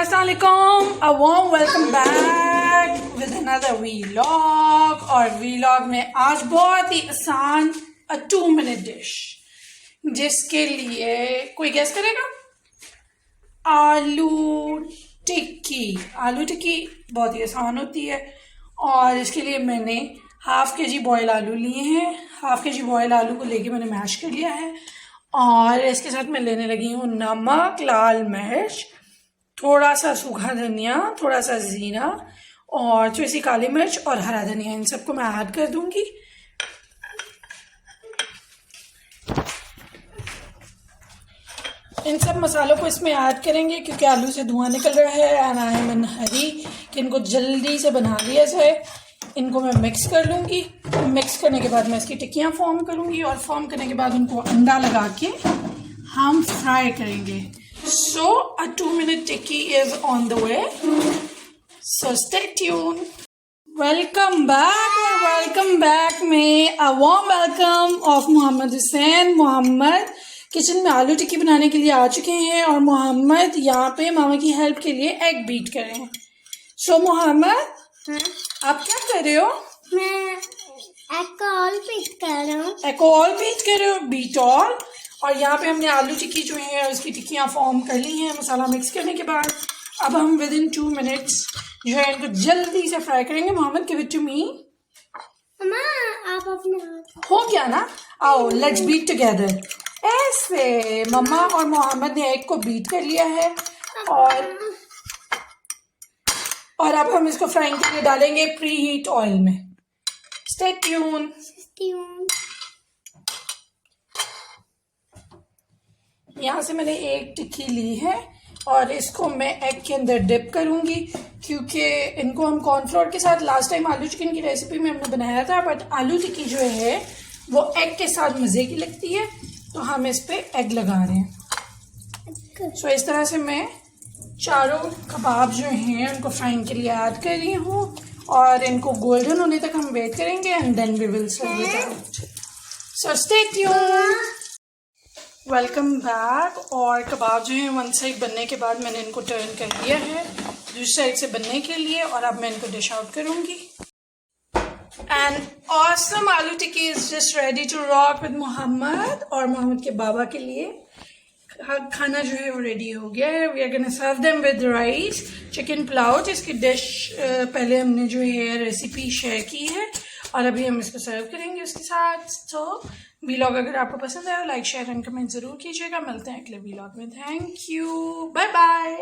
Assalamualaikum, a warm welcome back with another vlog। और vlog में आज बहुत ही आसान 2 मिनट डिश, जिसके लिए कोई गेस करेगा? आलू टिक्की। आलू टिक्की बहुत ही आसान होती है और इसके लिए मैंने हाफ के जी बॉयल आलू लिए हैं। हाफ के जी बॉयल आलू को लेके मैंने मैश कर लिया है और इसके साथ मैं लेने लगी हूँ नमक, लाल मिर्च, थोड़ा सा सूखा धनिया, थोड़ा सा जीरा और थोड़ी सी काली मिर्च और हरा धनिया। इन सबको मैं ऐड कर दूंगी। इन सब मसालों को इसमें ऐड करेंगे क्योंकि आलू से धुआं निकल रहा है एंड आई एम इन हरी कि इनको जल्दी से बना लिया जाए। इनको मैं मिक्स कर लूँगी। मिक्स करने के बाद मैं इसकी टिक्कियाँ फॉर्म करूँगी और फॉर्म करने के बाद उनको अंडा लगा के हम फ्राई करेंगे। So a 2 minute tikki is on the way. So stay tuned. Welcome back or welcome back में a warm welcome of Mohammad Hussain. Mohammad kitchen में आलू टिक्की बनाने के लिए आ चुके हैं और मोहम्मद यहाँ पे मामा की हेल्प के लिए एग बीट कर रहे हैं। So मोहम्मद आप क्या कर रहे हो? मैं एग बीट कर रहा हूँ। एग ऑल बीट कर रहे हो? Beat all. और यहाँ पे हमने आलू टिक्की जो है उसकी टिक्कियाँ फॉर्म कर ली हैं मसाला मिक्स करने के बाद। अब हम विद इन 2 मिनट्स जो है इनको जल्दी से फ्राई करेंगे। Mohammed give it to me. Mama आप अपने हाथ हो गया ना? आओ लेट्स बीट टुगेदर। ऐसे मम्मा और मोहम्मद ने एग को बीट कर लिया है और अब हम इसको फ्राइंग के लिए डालेंगे प्री हीट ऑयल में। Stay tune. यहाँ से मैंने एक टिक्की ली है और इसको मैं एग के अंदर डिप करूँगी क्योंकि इनको हम कॉर्नफ्लोर के साथ लास्ट टाइम आलू चिकन की रेसिपी में हमने बनाया था, बट आलू टिक्की जो है वो एग के साथ मज़े की लगती है तो हम इस पे एग लगा रहे हैं। सो इस तरह से मैं चारों कबाब जो हैं उनको फ्राइंग के लिए ऐड कर रही हूँ और इनको गोल्डन होने तक हम वेट करेंगे and then we will serve it out. So stay tune. Welcome back. और कबाब जो है वन साइड बनने के बाद मैंने इनको टर्न कर दिया है दूसरी साइड से बनने के लिए और अब मैं इनको डिश आउट करूँगी। And awesome aloo tikki is just ready to rock with Mohammed. और मोहम्मद के बाबा के लिए खाना जो है वो रेडी हो गया है। We are gonna serve them with rice, chicken pulao, जिसकी डिश पहले हमने जो है रेसिपी शेयर की है और अभी हम इसको सर्व करेंगे उसके साथ। तो वीलॉग अगर आपको पसंद आया लाइक शेयर एंड कमेंट जरूर कीजिएगा। मिलते हैं अगले वीलॉग में। Thank you, bye bye.